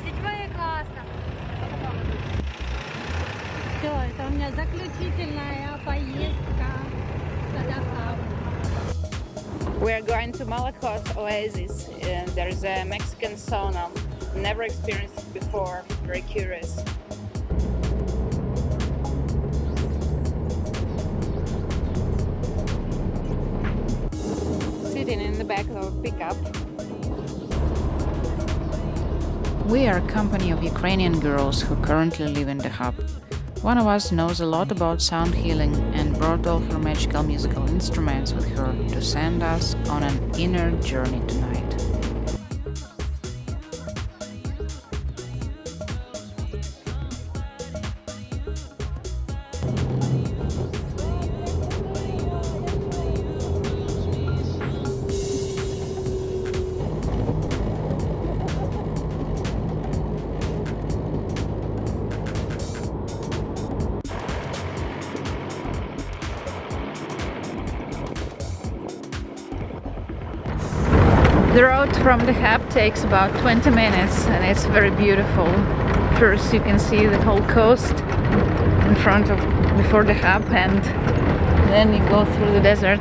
седьмая классно. Все, это у меня заключительная поездка до Дахаба. We are going to Malakot Oasis. There is a Mexican sauna. Never experienced it before. Very curious. Sitting in the back of a pickup. We are a company of Ukrainian girls who currently live in Dahab. One of us knows a lot about sound healing and brought all her magical musical instruments with her to send us on an inner journey tonight. The road from Dahab takes about 20 minutes and it's very beautiful. First you can see the whole coast in front of before Dahab and then you go through the desert.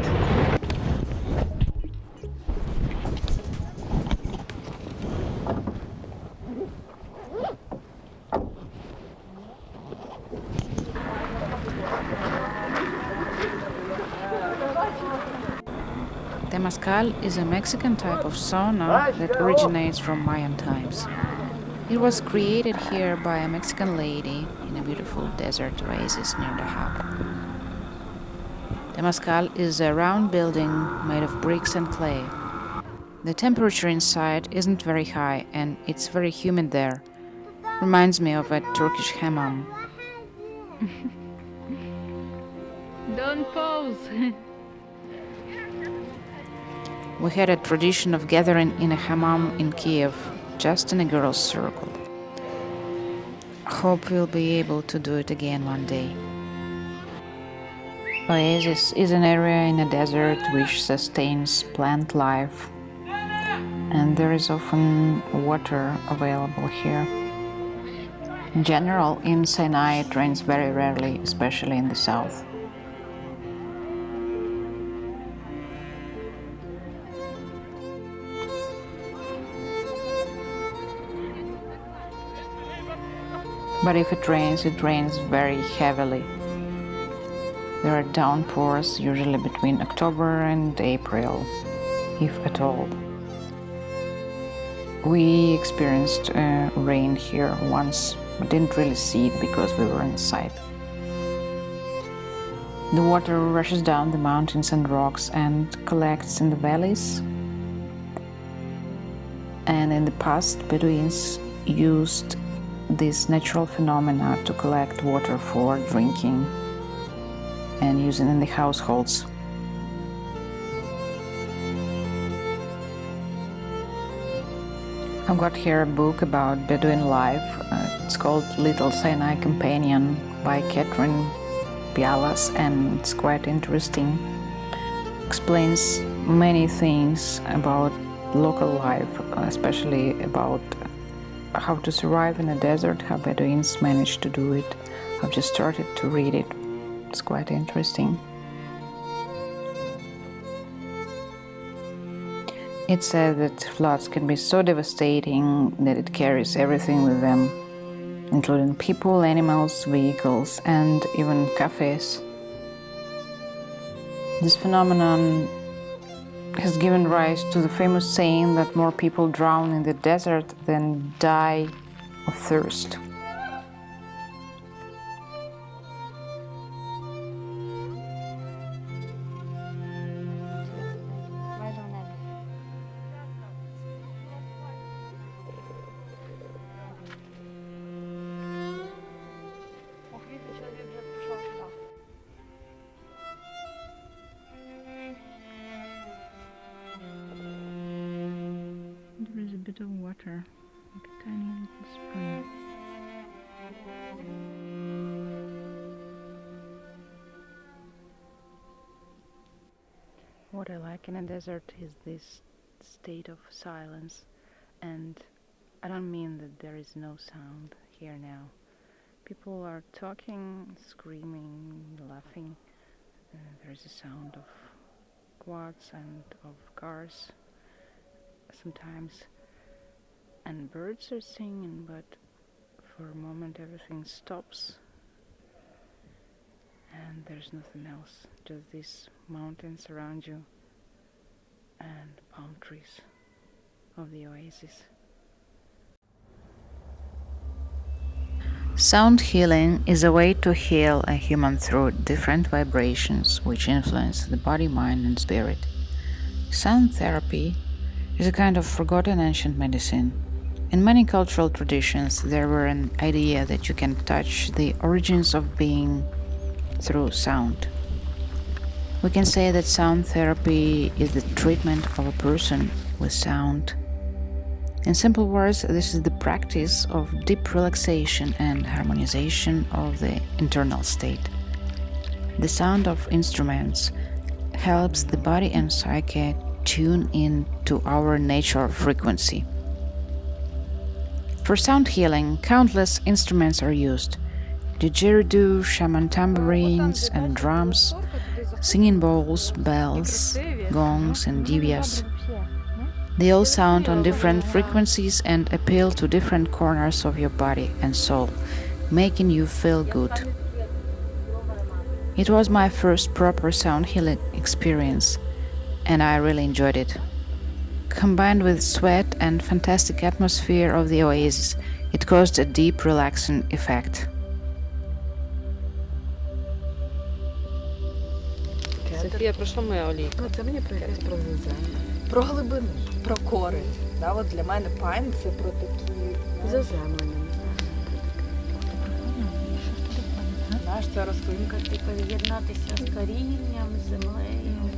Temazcal is a Mexican type of sauna that originates from Mayan times. It was created here by a Mexican lady in a beautiful desert oasis near Dahab. Temazcal is a round building made of bricks and clay. The temperature inside isn't very high and it's very humid there. Reminds me of a Turkish hammam. Don't pose. We had a tradition of gathering in a hammam in Kiev, just in a girls' circle. Hope we'll be able to do it again one day. Oasis is an area in a desert which sustains plant life, and there is often water available here. In general, in Sinai it rains very rarely, especially in the south. But if it rains very heavily. There are downpours usually between October and April, if at all. We experienced rain here once, but didn't really see it because we were inside. The water rushes down the mountains and rocks and collects in the valleys. And in the past, Bedouins used this natural phenomena to collect water for drinking and using in the households. I've got here a book about Bedouin life. It's called Little Sinai Companion by Catherine Pialas, and it's quite interesting. Explains many things about local life, especially about how to survive in a desert, how Bedouins managed to do it. I've just started to read it. It's quite interesting. It says that floods can be so devastating that it carries everything with them, including people, animals, vehicles, and even cafes. This phenomenon has given rise to the famous saying that more people drown in the desert than die of thirst. There is a bit of water, like a tiny little spring. What I like in a desert is this state of silence, and I don't mean that there is no sound here now. People are talking, screaming, laughing. There is a sound of quads and of cars sometimes. And birds are singing, but for a moment everything stops. And there's nothing else, just these mountains around you and palm trees of the oasis. Sound healing is a way to heal a human through different vibrations which influence the body, mind, and spirit. Sound therapy is a kind of forgotten ancient medicine. In many cultural traditions, there were an idea that you can touch the origins of being through sound. We can say that sound therapy is the treatment of a person with sound. In simple words, this is the practice of deep relaxation and harmonization of the internal state. The sound of instruments helps the body and psyche tune in to our natural frequency. For sound healing, countless instruments are used: didgeridoo, shaman tambourines and drums, singing bowls, bells, gongs and divyas. They all sound on different frequencies and appeal to different corners of your body and soul, making you feel good. It was my first proper sound healing experience, and I really enjoyed it. Combined with sweat and fantastic atmosphere of the oasis, it caused a deep relaxing effect. Софія, про що моя олійка? Ну, це мені про якесь про заземлення, про глибину, про корень. Да, от для мене пайн це про такі Заземлення. Знаєш, це рослинка. Типу з'єднатися з корінням, з землею.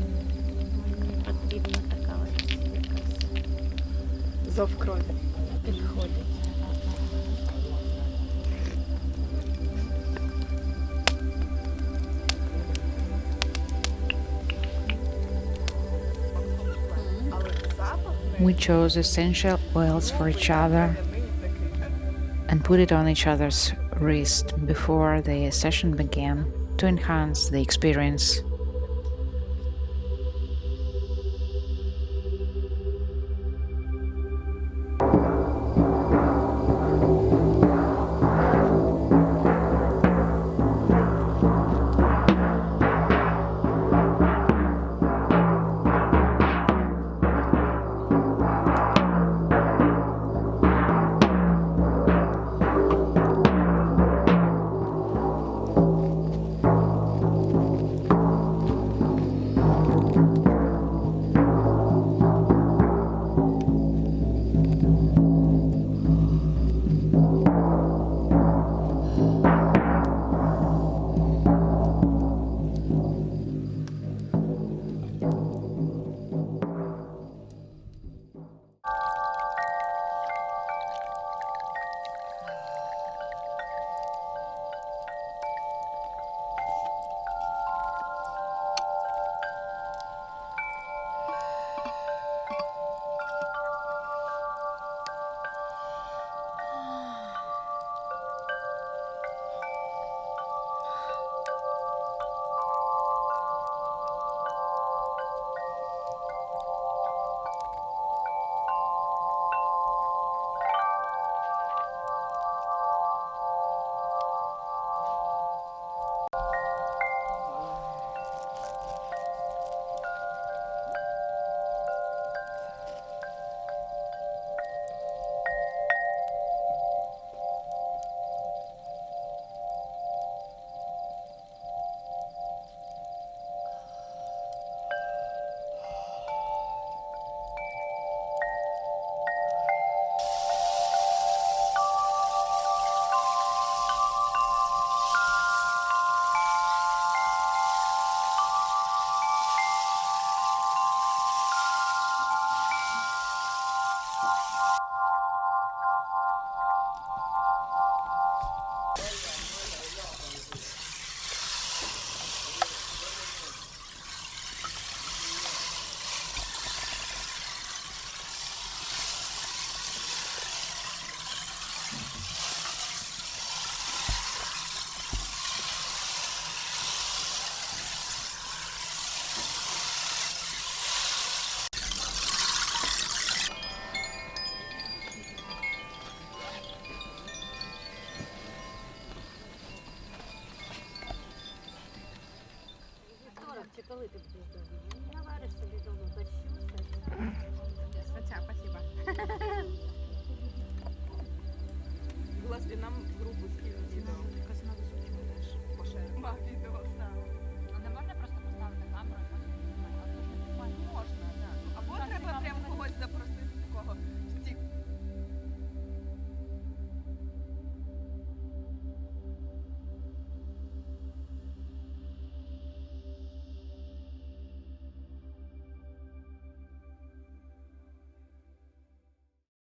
Мені потрібна така ось якась Зов крові. підходить. We chose essential oils for each other and put it on each other's wrist before the session began to enhance the experience. Господи, нам в групу скинуть відео. Пошеримо відео, так.